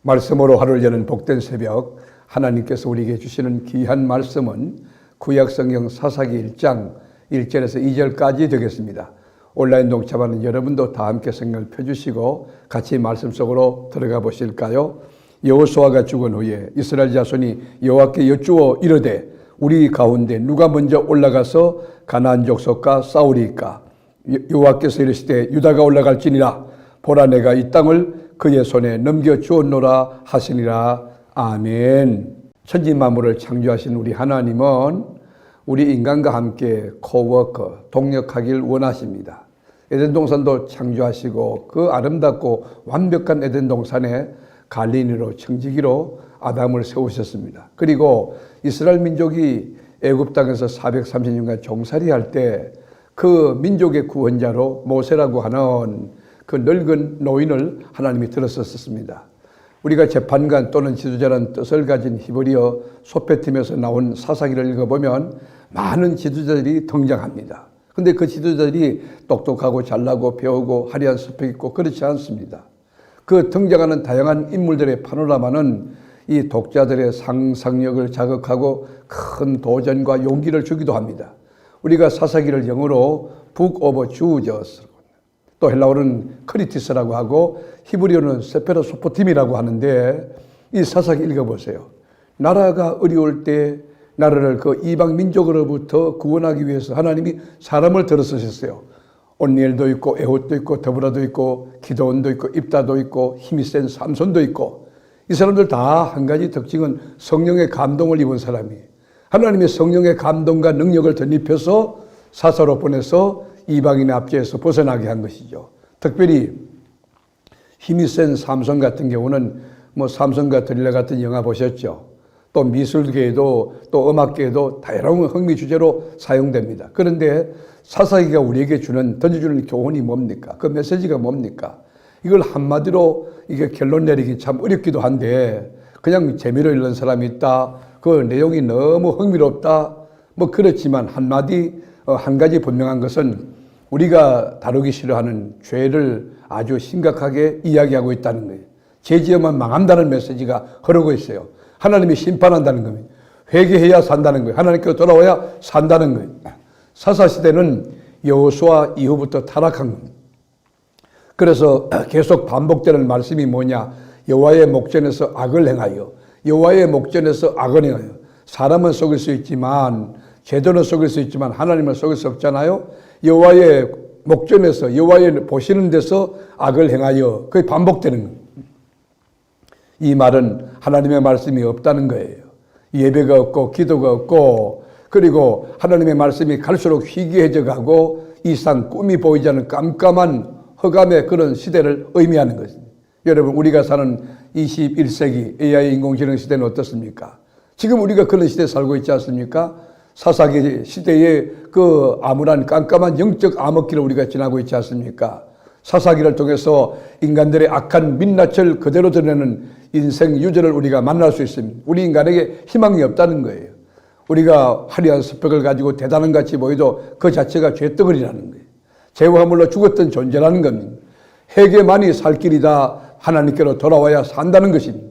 말씀으로 하루를 여는 복된 새벽, 하나님께서 우리에게 주시는 귀한 말씀은 구약성경 사사기 1장 1절에서 2절까지 되겠습니다. 온라인 동참하는 여러분도 다 함께 성경을 펴주시고 같이 말씀 속으로 들어가 보실까요? 여호수아가 죽은 후에 이스라엘 자손이 여호와께 여쭈어 이르되 우리 가운데 누가 먼저 올라가서 가나안 족속과 싸우리이까? 여호와께서 이르시되 유다가 올라갈지니라. 보라, 내가 이 땅을 그의 손에 넘겨 주었노라 하시니라. 아멘. 천지 만물을 창조하신 우리 하나님은 우리 인간과 함께 코워커, 동역하길 원하십니다. 에덴 동산도 창조하시고 그 아름답고 완벽한 에덴 동산에 갈린이로 청지기로 아담을 세우셨습니다. 그리고 이스라엘 민족이 애굽 땅에서 430년간 종살이할 때 그 민족의 구원자로 모세라고 하는 그 늙은 노인을 하나님이 들었었습니다. 우리가 재판관 또는 지도자라는 뜻을 가진 히브리어 소페팀에서 나온 사사기를 읽어보면 많은 지도자들이 등장합니다. 그런데 그 지도자들이 똑똑하고 잘나고 배우고 화려한 스펙 있고 그렇지 않습니다. 그 등장하는 다양한 인물들의 파노라마는 이 독자들의 상상력을 자극하고 큰 도전과 용기를 주기도 합니다. 우리가 사사기를 영어로 Book of Judges, 또 헬라어는 크리티스라고 하고 히브리어는 세페라 소포팀이라고 하는데, 이 사사기 읽어보세요. 나라가 어려울 때 나라를 그 이방 민족으로부터 구원하기 위해서 하나님이 사람을 들어 쓰셨어요. 온니엘도 있고 에훗도 있고 더브라도 있고 기드온도 있고 입다도 있고 힘이 센 삼손도 있고, 이 사람들 다 한 가지 특징은 성령의 감동을 입은 사람이에요. 하나님의 성령의 감동과 능력을 덧입혀서 사사로 보내서 이방인의 압제에서 벗어나게 한 것이죠. 특별히 힘이 센 삼손 같은 경우는 삼손과 들릴라 같은 영화 보셨죠? 또 미술계에도 또 음악계에도 다양한 흥미 주제로 사용됩니다. 그런데 사사기가 우리에게 던져주는 교훈이 뭡니까? 그 메시지가 뭡니까? 이걸 한마디로 이게 결론 내리기 참 어렵기도 한데, 그냥 재미로 읽는 사람이 있다, 그 내용이 너무 흥미롭다, 그렇지만 한 가지 분명한 것은 우리가 다루기 싫어하는 죄를 아주 심각하게 이야기하고 있다는 거예요. 죄 지으면 망한다는 메시지가 흐르고 있어요. 하나님이 심판한다는 겁니다. 회개해야 산다는 거예요. 하나님께로 돌아와야 산다는 거예요. 사사시대는 여호수아 이후부터 타락한 겁니다. 그래서 계속 반복되는 말씀이 뭐냐? 여호와의 목전에서 악을 행하여, 여호와의 목전에서 악을 행하여. 사람은 속일 수 있지만, 제도는 속일 수 있지만 하나님을 속일 수 없잖아요. 여호와의 목전에서, 여호와의 보시는 데서 악을 행하여. 그게 반복되는 거예요. 이 말은 하나님의 말씀이 없다는 거예요. 예배가 없고 기도가 없고, 그리고 하나님의 말씀이 갈수록 희귀해져 가고 이상 꿈이 보이지 않는 깜깜한 허감의 그런 시대를 의미하는 것입니다. 여러분, 우리가 사는 21세기 AI 인공지능 시대는 어떻습니까? 지금 우리가 그런 시대에 살고 있지 않습니까? 사사기 시대의 그 암울한 깜깜한 영적 암흑기를 우리가 지나고 있지 않습니까? 사사기를 통해서 인간들의 악한 민낯을 그대로 드러내는 인생 유전을 우리가 만날 수 있습니다. 우리 인간에게 희망이 없다는 거예요. 우리가 화려한 스펙을 가지고 대단한 같이 보여도 그 자체가 죄덩어리라는 거예요. 죄와 허물로 죽었던 존재라는 겁니다. 회개만이 살 길이다. 하나님께로 돌아와야 산다는 것입니다.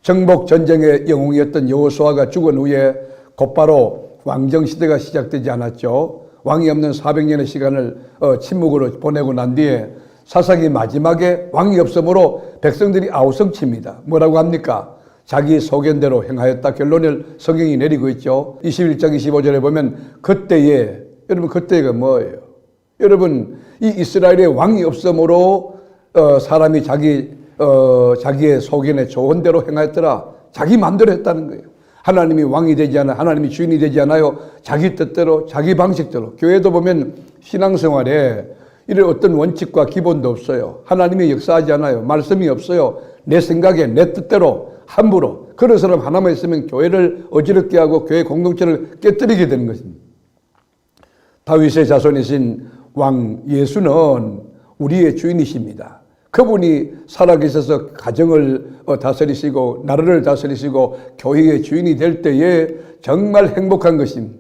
정복 전쟁의 영웅이었던 여호수아가 죽은 후에 곧바로 왕정시대가 시작되지 않았죠. 왕이 없는 400년의 시간을 침묵으로 보내고 난 뒤에 사사기 마지막에 왕이 없으므로 백성들이 아우성칩니다. 뭐라고 합니까? 자기 소견대로 행하였다 결론을 성경이 내리고 있죠. 21장 25절에 보면 그때에, 여러분 그때가 뭐예요? 여러분, 이 이스라엘에 왕이 없으므로 사람이 자기의 소견에 좋은 대로 행하였더라. 자기 마음대로 했다는 거예요. 하나님이 왕이 되지 않아요. 하나님이 주인이 되지 않아요. 자기 뜻대로, 자기 방식대로. 교회도 보면 신앙생활에 이런 어떤 원칙과 기본도 없어요. 하나님이 역사하지 않아요. 말씀이 없어요. 내 생각에, 내 뜻대로, 함부로. 그런 사람 하나만 있으면 교회를 어지럽게 하고 교회 공동체를 깨뜨리게 되는 것입니다. 다윗의 자손이신 왕 예수는 우리의 주인이십니다. 그분이 살아계셔서 가정을 다스리시고 나라를 다스리시고 교회의 주인이 될 때에 정말 행복한 것입니다.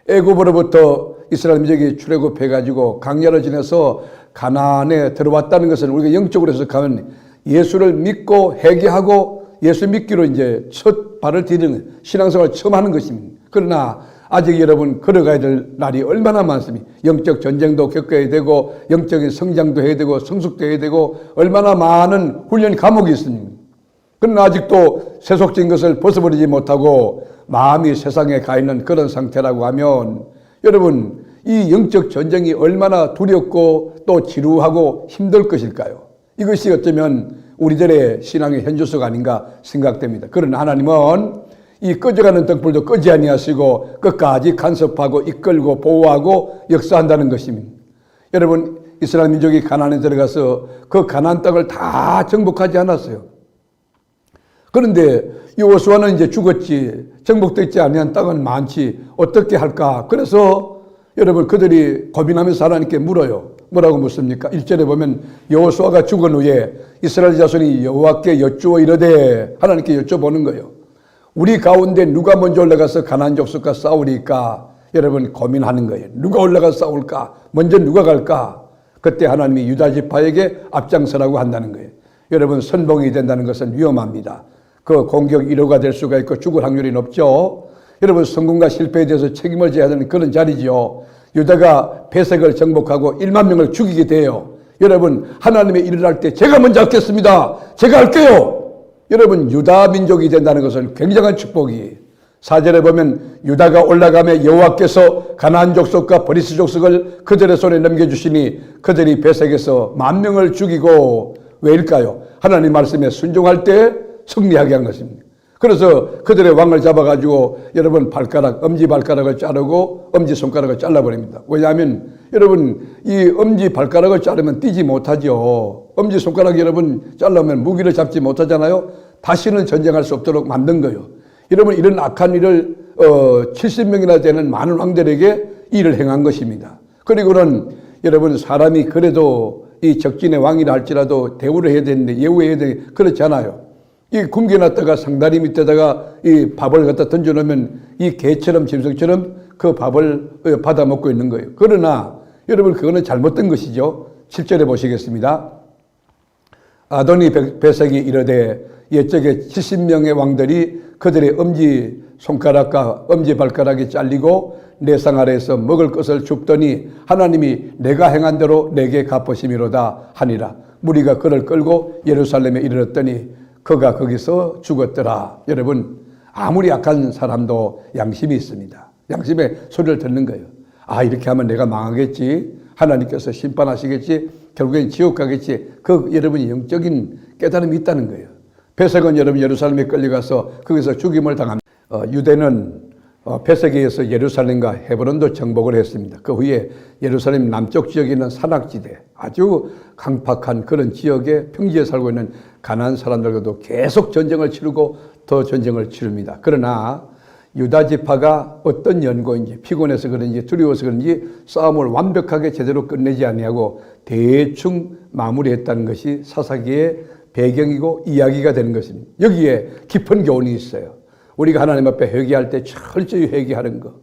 애굽으로부터 이스라엘 민족이 출애굽해가지고 광야를 지나서 가나안에 들어왔다는 것은 우리가 영적으로 해석하면 예수를 믿고 회개하고 예수 믿기로 이제 첫 발을 디디는 신앙생활을 처음 하는 것입니다. 그러나 아직 여러분 걸어가야 될 날이 얼마나 많습니까? 영적 전쟁도 겪어야 되고 영적인 성장도 해야 되고 성숙도 해야 되고 얼마나 많은 훈련 과목이 있습니다. 그러나 아직도 세속적인 것을 벗어버리지 못하고 마음이 세상에 가 있는 그런 상태라고 하면 여러분 이 영적 전쟁이 얼마나 두렵고 또 지루하고 힘들 것일까요? 이것이 어쩌면 우리들의 신앙의 현주소가 아닌가 생각됩니다. 그러나 하나님은 이 꺼져가는 등불도 끄지 아니하시고 끝까지 간섭하고 이끌고 보호하고 역사한다는 것입니다. 여러분 이스라엘 민족이 가나안에 들어가서 그 가나안 땅을 다 정복하지 않았어요. 그런데 여호수아는 이제 죽었지, 정복되지 아니한 땅은 많지, 어떻게 할까? 그래서 여러분 그들이 고민하면서 하나님께 물어요. 뭐라고 묻습니까? 1절에 보면 여호수아가 죽은 후에 이스라엘 자손이 여호와께 여쭈어 이르되, 하나님께 여쭤보는 거예요. 우리 가운데 누가 먼저 올라가서 가나안 족속과 싸우리까? 여러분 고민하는 거예요. 누가 올라가서 싸울까? 먼저 누가 갈까? 그때 하나님이 유다 지파에게 앞장서라고 한다는 거예요. 여러분 선봉이 된다는 것은 위험합니다. 그 공격 1호가 될 수가 있고 죽을 확률이 높죠. 여러분 성공과 실패에 대해서 책임을 져야 하는 그런 자리죠. 유다가 베색을 정복하고 1만 명을 죽이게 돼요. 여러분 하나님의 일을 할 때 제가 먼저 하겠습니다. 제가 할게요. 여러분 유다 민족이 된다는 것은 굉장한 축복이. 4절에 보면 유다가 올라가며 여호와께서 가나안 족속과 브리스 족속을 그들의 손에 넘겨주시니 그들이 베색에서 10,000명을 죽이고, 왜일까요? 하나님 말씀에 순종할 때 승리하게 한 것입니다. 그래서 그들의 왕을 잡아가지고 여러분 엄지발가락을 자르고 엄지손가락을 잘라버립니다. 왜냐하면 여러분 이 엄지발가락을 자르면 뛰지 못하죠. 엄지손가락 여러분 자르면 무기를 잡지 못하잖아요. 다시는 전쟁할 수 없도록 만든 거예요. 여러분 이런 악한 일을 70명이나 되는 많은 왕들에게 일을 행한 것입니다. 그리고는 여러분 사람이 그래도 이 적진의 왕이라 할지라도 대우를 해야 되는데 예우해야 되는데 그렇지 않아요. 이 굶겨놨다가 상다리 밑에다가 이 밥을 갖다 던져놓으면 이 개처럼 짐승처럼 그 밥을 받아 먹고 있는 거예요. 그러나 여러분 그거는 잘못된 것이죠. 7절에 보시겠습니다. 아도니 베색이 이르되 옛적에 70명의 왕들이 그들의 엄지 손가락과 엄지 발가락이 잘리고 내 상 아래에서 먹을 것을 줍더니 하나님이 내가 행한 대로 내게 갚으심이로다 하니라. 무리가 그를 끌고 예루살렘에 이르렀더니 그가 거기서 죽었더라. 여러분 아무리 악한 사람도 양심이 있습니다. 양심의 소리를 듣는 거예요. 아 이렇게 하면 내가 망하겠지. 하나님께서 심판하시겠지. 결국엔 지옥 가겠지. 그 여러분이 영적인 깨달음이 있다는 거예요. 베색은 여러분 예루살렘에 끌려가서 거기서 죽임을 당합니다. 유대는 베색에 의해서 예루살렘과 헤브론도 정복을 했습니다. 그 후에 예루살렘 남쪽 지역에 있는 산악지대, 아주 강팍한 그런 지역에 평지에 살고 있는 가나안 사람들과도 계속 전쟁을 치르고 더 전쟁을 치릅니다. 그러나 유다 지파가 어떤 연고인지 피곤해서 그런지 두려워서 그런지 싸움을 완벽하게 제대로 끝내지 아니하고 대충 마무리했다는 것이 사사기의 배경이고 이야기가 되는 것입니다. 여기에 깊은 교훈이 있어요. 우리가 하나님 앞에 회개할 때 철저히 회개하는 것.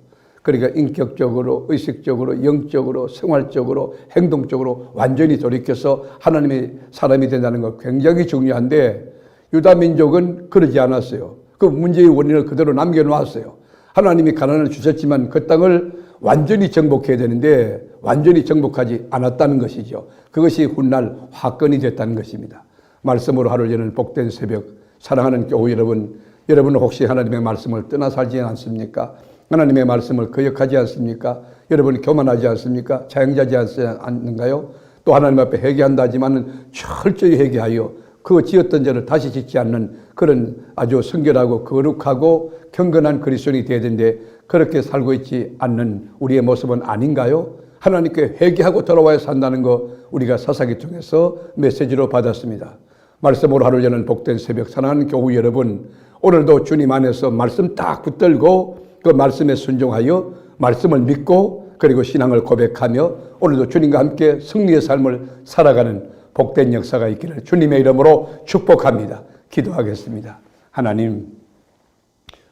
그러니까 인격적으로, 의식적으로, 영적으로, 생활적으로, 행동적으로 완전히 돌이켜서 하나님의 사람이 된다는 것 굉장히 중요한데 유다 민족은 그러지 않았어요. 그 문제의 원인을 그대로 남겨놓았어요. 하나님이 가나안을 주셨지만 그 땅을 완전히 정복해야 되는데 완전히 정복하지 않았다는 것이죠. 그것이 훗날 화건이 됐다는 것입니다. 말씀으로 하루 여는 복된 새벽, 사랑하는 교우 여러분, 여러분은 혹시 하나님의 말씀을 떠나 살지 않습니까? 하나님의 말씀을 거역하지 않습니까? 여러분이 교만하지 않습니까? 자영자지 않는가요? 또 하나님 앞에 회개한다 하지만 철저히 회개하여 그 지었던 죄를 다시 짓지 않는 그런 아주 성결하고 거룩하고 경건한 그리스도인이 되어야 되는데 그렇게 살고 있지 않는 우리의 모습은 아닌가요? 하나님께 회개하고 돌아와야 산다는 거 우리가 사사기 통해서 메시지로 받았습니다. 말씀으로 하루 여는 복된 새벽, 사랑하는 교우 여러분, 오늘도 주님 안에서 말씀 딱 붙들고 그 말씀에 순종하여 말씀을 믿고 그리고 신앙을 고백하며 오늘도 주님과 함께 승리의 삶을 살아가는 복된 역사가 있기를 주님의 이름으로 축복합니다. 기도하겠습니다. 하나님,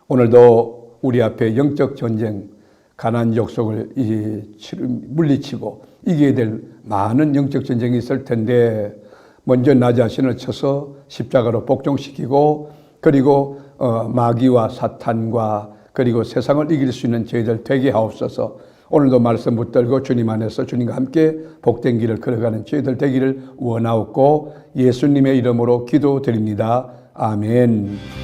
오늘도 우리 앞에 영적 전쟁, 가나안 족속을 물리치고 이겨야 될 많은 영적 전쟁이 있을 텐데 먼저 나 자신을 쳐서 십자가로 복종시키고 그리고 마귀와 사탄과 그리고 세상을 이길 수 있는 저희들 되게 하옵소서. 오늘도 말씀 붙들고 주님 안에서 주님과 함께 복된 길을 걸어가는 저희들 되기를 원하옵고 예수님의 이름으로 기도드립니다. 아멘.